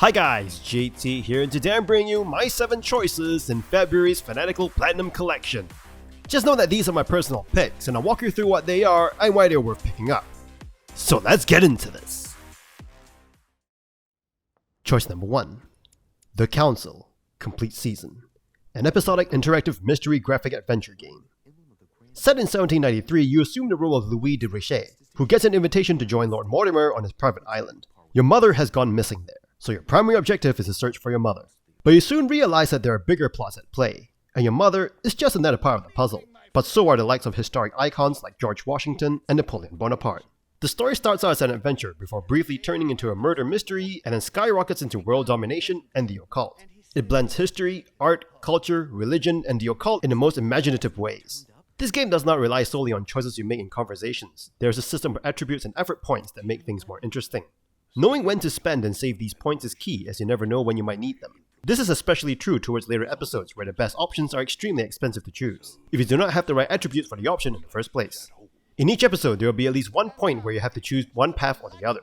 Hi guys, JT here, and today I'm bringing you my 7 choices in February's Fanatical Platinum Collection. Just know that these are my personal picks, and I'll walk you through what they are and why they're worth picking up. So let's get into this. Choice number 1. The Council Complete Season, an episodic interactive mystery graphic adventure game. Set in 1793, you assume the role of Louis de Richet, who gets an invitation to join Lord Mortimer on his private island. Your mother has gone missing there, so your primary objective is to search for your mother. But you soon realize that there are bigger plots at play, and your mother is just another part of the puzzle. But so are the likes of historic icons like George Washington and Napoleon Bonaparte. The story starts out as an adventure before briefly turning into a murder mystery and then skyrockets into world domination and the occult. It blends history, art, culture, religion, and the occult in the most imaginative ways. This game does not rely solely on choices you make in conversations. There's a system of attributes and effort points that make things more interesting. Knowing when to spend and save these points is key, as you never know when you might need them. This is especially true towards later episodes where the best options are extremely expensive to choose, if you do not have the right attributes for the option in the first place. In each episode, there will be at least one point where you have to choose one path or the other.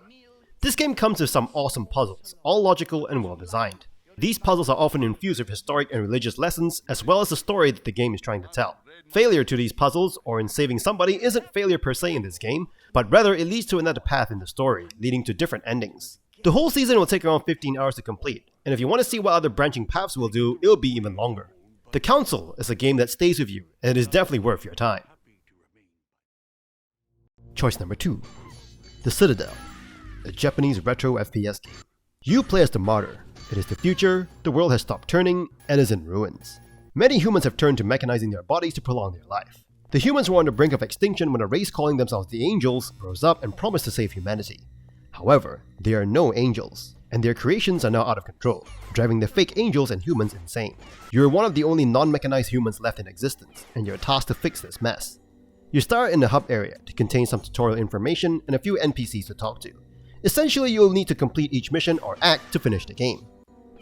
This game comes with some awesome puzzles, all logical and well designed. These puzzles are often infused with historic and religious lessons, as well as the story that the game is trying to tell. Failure to these puzzles, or in saving somebody, isn't failure per se in this game, but rather it leads to another path in the story, leading to different endings. The whole season will take around 15 hours to complete, and if you want to see what other branching paths will do, it'll be even longer. The Council is a game that stays with you, and it is definitely worth your time. Choice number 2. The Citadel, a Japanese retro FPS game. You play as the Martyr. It is the future, the world has stopped turning, and is in ruins. Many humans have turned to mechanizing their bodies to prolong their life. The humans were on the brink of extinction when a race calling themselves the Angels rose up and promised to save humanity. However, they are no angels, and their creations are now out of control, driving the fake angels and humans insane. You are one of the only non-mechanized humans left in existence, and you're tasked to fix this mess. You start in the hub area to contain some tutorial information and a few NPCs to talk to. Essentially, you'll need to complete each mission or act to finish the game.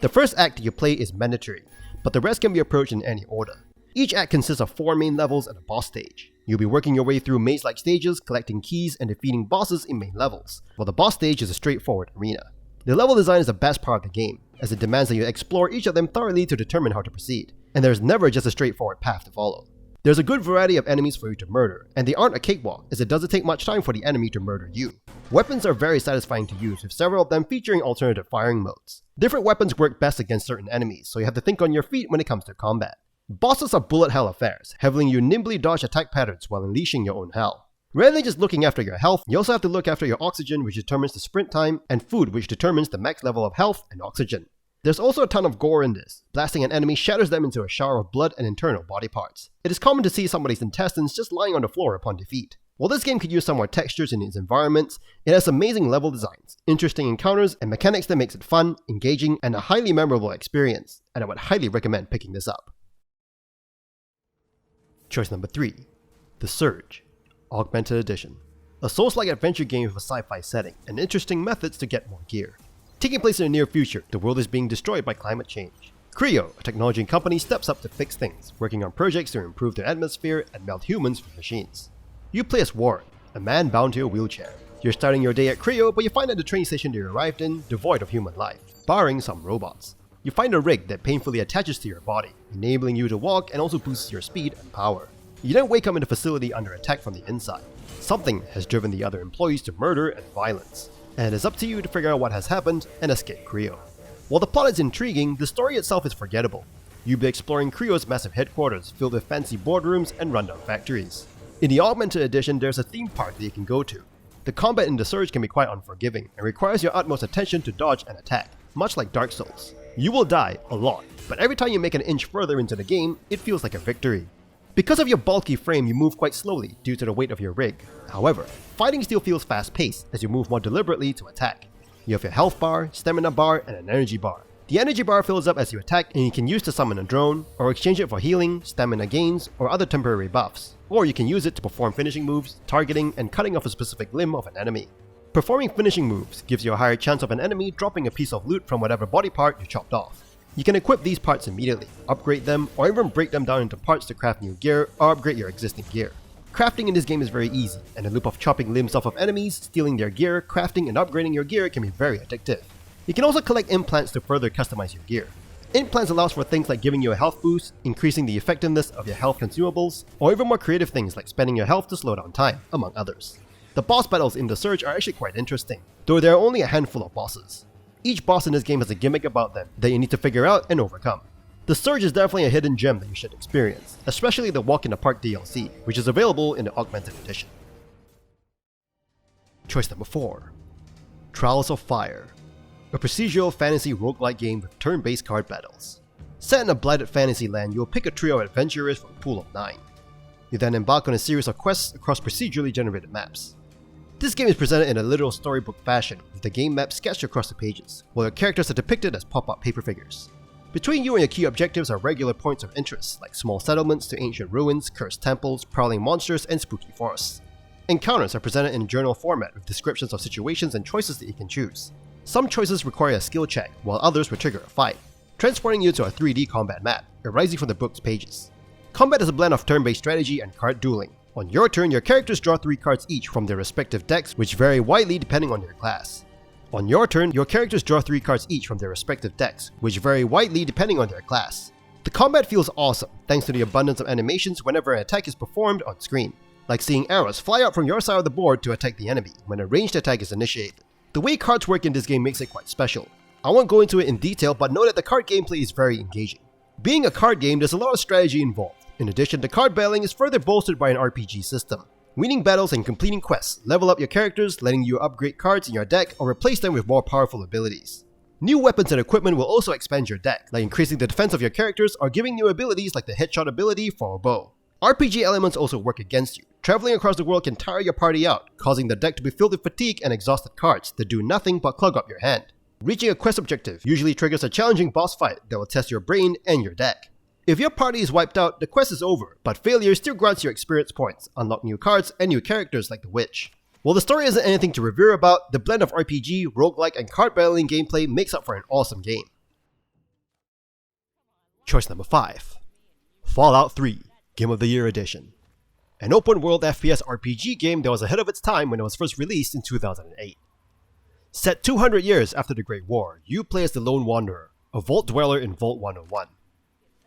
The first act you play is mandatory, but the rest can be approached in any order. Each act consists of 4 main levels and a boss stage. You'll be working your way through maze-like stages, collecting keys and defeating bosses in main levels, while the boss stage is a straightforward arena. The level design is the best part of the game, as it demands that you explore each of them thoroughly to determine how to proceed, and there's never just a straightforward path to follow. There's a good variety of enemies for you to murder, and they aren't a cakewalk, as it doesn't take much time for the enemy to murder you. Weapons are very satisfying to use, with several of them featuring alternative firing modes. Different weapons work best against certain enemies, so you have to think on your feet when it comes to combat. Bosses are bullet hell affairs, having you nimbly dodge attack patterns while unleashing your own hell. Rather than just looking after your health, you also have to look after your oxygen, which determines the sprint time, and food, which determines the max level of health and oxygen. There's also a ton of gore in this. Blasting an enemy shatters them into a shower of blood and internal body parts. It is common to see somebody's intestines just lying on the floor upon defeat. While this game could use some more textures in its environments, it has amazing level designs, interesting encounters, and mechanics that makes it fun, engaging, and a highly memorable experience, and I would highly recommend picking this up. Choice number 3. The Surge, Augmented Edition. A Souls-like adventure game with a sci-fi setting, and interesting methods to get more gear. Taking place in the near future, the world is being destroyed by climate change. Creo, a technology company, steps up to fix things, working on projects to improve their atmosphere and melt humans with machines. You play as Warren, a man bound to a wheelchair. You're starting your day at Creo, but you find that the train station you arrived in devoid of human life, barring some robots. You find a rig that painfully attaches to your body, enabling you to walk and also boosts your speed and power. You then wake up in the facility under attack from the inside. Something has driven the other employees to murder and violence, and it is up to you to figure out what has happened and escape Creo. While the plot is intriguing, the story itself is forgettable. You'll be exploring Creo's massive headquarters filled with fancy boardrooms and rundown factories. In the Augmented Edition, there's a theme park that you can go to. The combat in the Surge can be quite unforgiving and requires your utmost attention to dodge and attack, much like Dark Souls. You will die a lot, but every time you make an inch further into the game, it feels like a victory. Because of your bulky frame, you move quite slowly due to the weight of your rig. However, fighting still feels fast-paced as you move more deliberately to attack. You have your health bar, stamina bar, and an energy bar. The energy bar fills up as you attack, and you can use to summon a drone, or exchange it for healing, stamina gains, or other temporary buffs. Or you can use it to perform finishing moves, targeting, and cutting off a specific limb of an enemy. Performing finishing moves gives you a higher chance of an enemy dropping a piece of loot from whatever body part you chopped off. You can equip these parts immediately, upgrade them, or even break them down into parts to craft new gear or upgrade your existing gear. Crafting in this game is very easy, and the loop of chopping limbs off of enemies, stealing their gear, crafting and upgrading your gear can be very addictive. You can also collect implants to further customize your gear. Implants allows for things like giving you a health boost, increasing the effectiveness of your health consumables, or even more creative things like spending your health to slow down time, among others. The boss battles in The Surge are actually quite interesting, though there are only a handful of bosses. Each boss in this game has a gimmick about them that you need to figure out and overcome. The Surge is definitely a hidden gem that you should experience, especially the Walk in the Park DLC, which is available in the Augmented edition. Choice number 4. Trials of Fire, a procedural fantasy roguelike game with turn-based card battles. Set in a blighted fantasy land, you'll pick a trio of adventurers from a pool of 9. You then embark on a series of quests across procedurally generated maps. This game is presented in a literal storybook fashion, with the game map sketched across the pages, while your characters are depicted as pop-up paper figures. Between you and your key objectives are regular points of interest, like small settlements to ancient ruins, cursed temples, prowling monsters, and spooky forests. Encounters are presented in journal format with descriptions of situations and choices that you can choose. Some choices require a skill check, while others will trigger a fight, transporting you to a 3D combat map, arising from the book's pages. Combat is a blend of turn-based strategy and card dueling. On your turn, your characters draw 3 cards each from their respective decks, which vary widely depending on your class. On your turn, your characters draw 3 cards each from their respective decks, which vary widely depending on their class. The combat feels awesome, thanks to the abundance of animations whenever an attack is performed on screen, like seeing arrows fly out from your side of the board to attack the enemy when a ranged attack is initiated. The way cards work in this game makes it quite special. I won't go into it in detail, but know that the card gameplay is very engaging. Being a card game, there's a lot of strategy involved. In addition, the card battling is further bolstered by an RPG system. Winning battles and completing quests level up your characters, letting you upgrade cards in your deck or replace them with more powerful abilities. New weapons and equipment will also expand your deck, like increasing the defense of your characters or giving new abilities like the headshot ability for a bow. RPG elements also work against you. Traveling across the world can tire your party out, causing the deck to be filled with fatigue and exhausted cards that do nothing but clog up your hand. Reaching a quest objective usually triggers a challenging boss fight that will test your brain and your deck. If your party is wiped out, the quest is over, but failure still grants you experience points, unlock new cards, and new characters like the Witch. While the story isn't anything to revere about, the blend of RPG, roguelike, and card battling gameplay makes up for an awesome game. Choice number 5. Fallout 3, Game of the Year Edition. An open-world FPS RPG game that was ahead of its time when it was first released in 2008. Set 200 years after the Great War, you play as the Lone Wanderer, a vault dweller in Vault 101.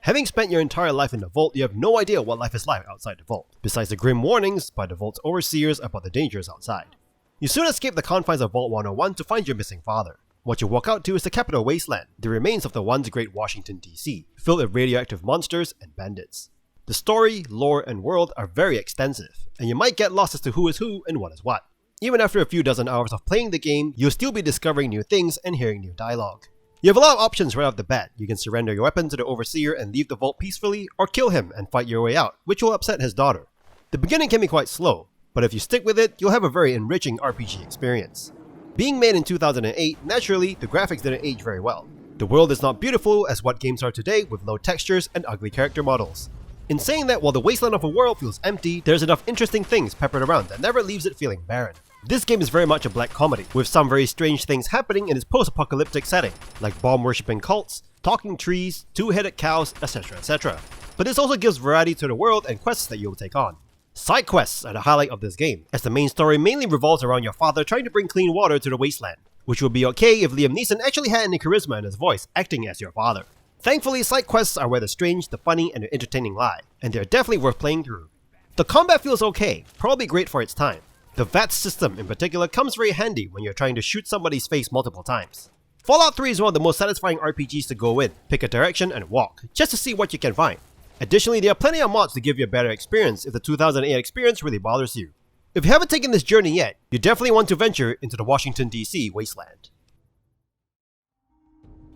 Having spent your entire life in the vault, you have no idea what life is like outside the vault, besides the grim warnings by the vault's overseers about the dangers outside. You soon escape the confines of Vault 101 to find your missing father. What you walk out to is the capital wasteland, the remains of the once great Washington DC, filled with radioactive monsters and bandits. The story, lore, and world are very extensive, and you might get lost as to who is who and what is what. Even after a few dozen hours of playing the game, you'll still be discovering new things and hearing new dialogue. You have a lot of options right off the bat. You can surrender your weapon to the Overseer and leave the vault peacefully, or kill him and fight your way out, which will upset his daughter. The beginning can be quite slow, but if you stick with it, you'll have a very enriching RPG experience. Being made in 2008, naturally, the graphics didn't age very well. The world is not beautiful as what games are today with low textures and ugly character models. In saying that, while the wasteland of a world feels empty, there's enough interesting things peppered around that never leaves it feeling barren. This game is very much a black comedy, with some very strange things happening in its post-apocalyptic setting, like bomb-worshipping cults, talking trees, two-headed cows, etc, etc. But this also gives variety to the world and quests that you'll take on. Side quests are the highlight of this game, as the main story mainly revolves around your father trying to bring clean water to the wasteland, which would be okay if Liam Neeson actually had any charisma in his voice acting as your father. Thankfully, side quests are where the strange, the funny, and the entertaining lie, and they're definitely worth playing through. The combat feels okay, probably great for its time. The VAT system in particular comes very handy when you're trying to shoot somebody's face multiple times. Fallout 3 is one of the most satisfying RPGs to go in, pick a direction and walk, just to see what you can find. Additionally, there are plenty of mods to give you a better experience if the 2008 experience really bothers you. If you haven't taken this journey yet, you definitely want to venture into the Washington DC wasteland.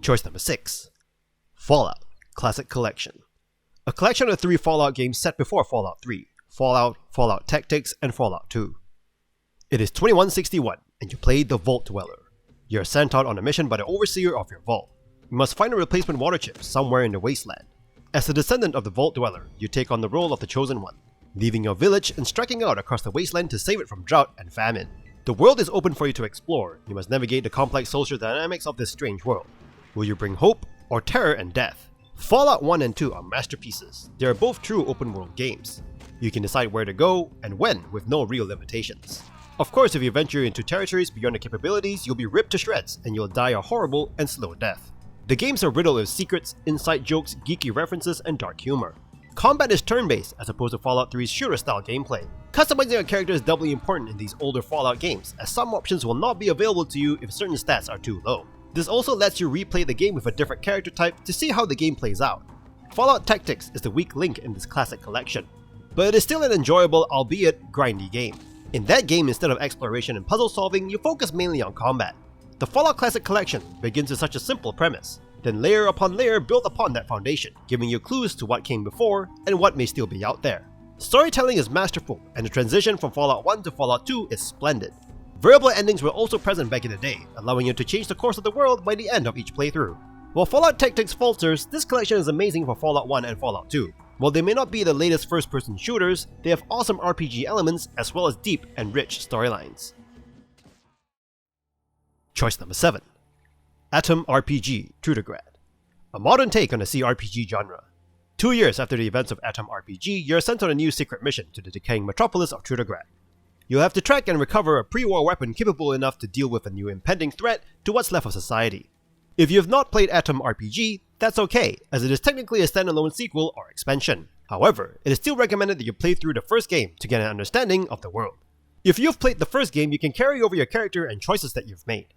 Choice number 6. Fallout Classic Collection. A collection of 3 Fallout games set before Fallout 3, Fallout, Fallout Tactics, and Fallout 2. It is 2161, and you play the Vault Dweller. You're sent out on a mission by the Overseer of your vault. You must find a replacement water chip somewhere in the wasteland. As the descendant of the Vault Dweller, you take on the role of the Chosen One, leaving your village and striking out across the wasteland to save it from drought and famine. The world is open for you to explore. You must navigate the complex social dynamics of this strange world. Will you bring hope or terror and death? Fallout 1 and 2 are masterpieces. They are both true open world games. You can decide where to go and when with no real limitations. Of course, if you venture into territories beyond the capabilities, you'll be ripped to shreds and you'll die a horrible and slow death. The games are riddled with secrets, inside jokes, geeky references, and dark humor. Combat is turn-based as opposed to Fallout 3's shooter-style gameplay. Customizing a character is doubly important in these older Fallout games, as some options will not be available to you if certain stats are too low. This also lets you replay the game with a different character type to see how the game plays out. Fallout Tactics is the weak link in this classic collection, but it is still an enjoyable, albeit grindy game. In that game, instead of exploration and puzzle solving, you focus mainly on combat. The Fallout Classic Collection begins with such a simple premise, then layer upon layer build upon that foundation, giving you clues to what came before and what may still be out there. Storytelling is masterful, and the transition from Fallout 1 to Fallout 2 is splendid. Variable endings were also present back in the day, allowing you to change the course of the world by the end of each playthrough. While Fallout Tactics falters, this collection is amazing for Fallout 1 and Fallout 2. While they may not be the latest first-person shooters, they have awesome RPG elements as well as deep and rich storylines. Choice number 7. ATOM RPG Trudograd. A modern take on the CRPG genre. 2 years after the events of ATOM RPG, you're sent on a new secret mission to the decaying metropolis of Trudograd. You'll have to track and recover a pre-war weapon capable enough to deal with a new impending threat to what's left of society. If you have not played ATOM RPG, that's okay, as it is technically a standalone sequel or expansion. However, it is still recommended that you play through the first game to get an understanding of the world. If you've played the first game, you can carry over your character and choices that you've made.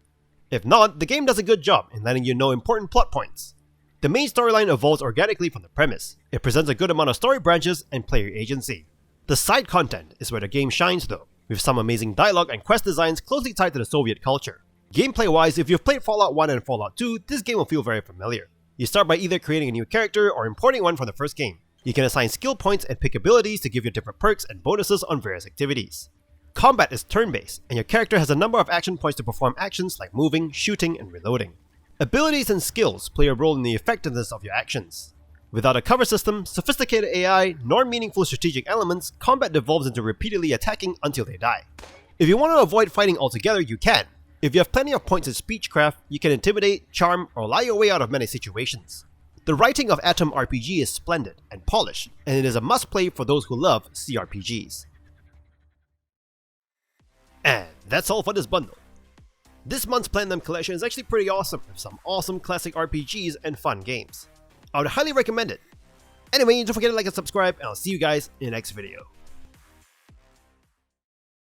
If not, the game does a good job in letting you know important plot points. The main storyline evolves organically from the premise. It presents a good amount of story branches and player agency. The side content is where the game shines though, with some amazing dialogue and quest designs closely tied to the Soviet culture. Gameplay-wise, if you've played Fallout 1 and Fallout 2, this game will feel very familiar. You start by either creating a new character or importing one from the first game. You can assign skill points and pick abilities to give you different perks and bonuses on various activities. Combat is turn-based, and your character has a number of action points to perform actions like moving, shooting, and reloading. Abilities and skills play a role in the effectiveness of your actions. Without a cover system, sophisticated AI, nor meaningful strategic elements, combat devolves into repeatedly attacking until they die. If you want to avoid fighting altogether, you can. If you have plenty of points in speechcraft, you can intimidate, charm, or lie your way out of many situations. The writing of ATOM RPG is splendid and polished, and it is a must-play for those who love CRPGs. And that's all for this bundle. This month's Platinum Collection is actually pretty awesome, with some awesome classic RPGs and fun games. I would highly recommend it. Anyway, don't forget to like and subscribe, and I'll see you guys in the next video.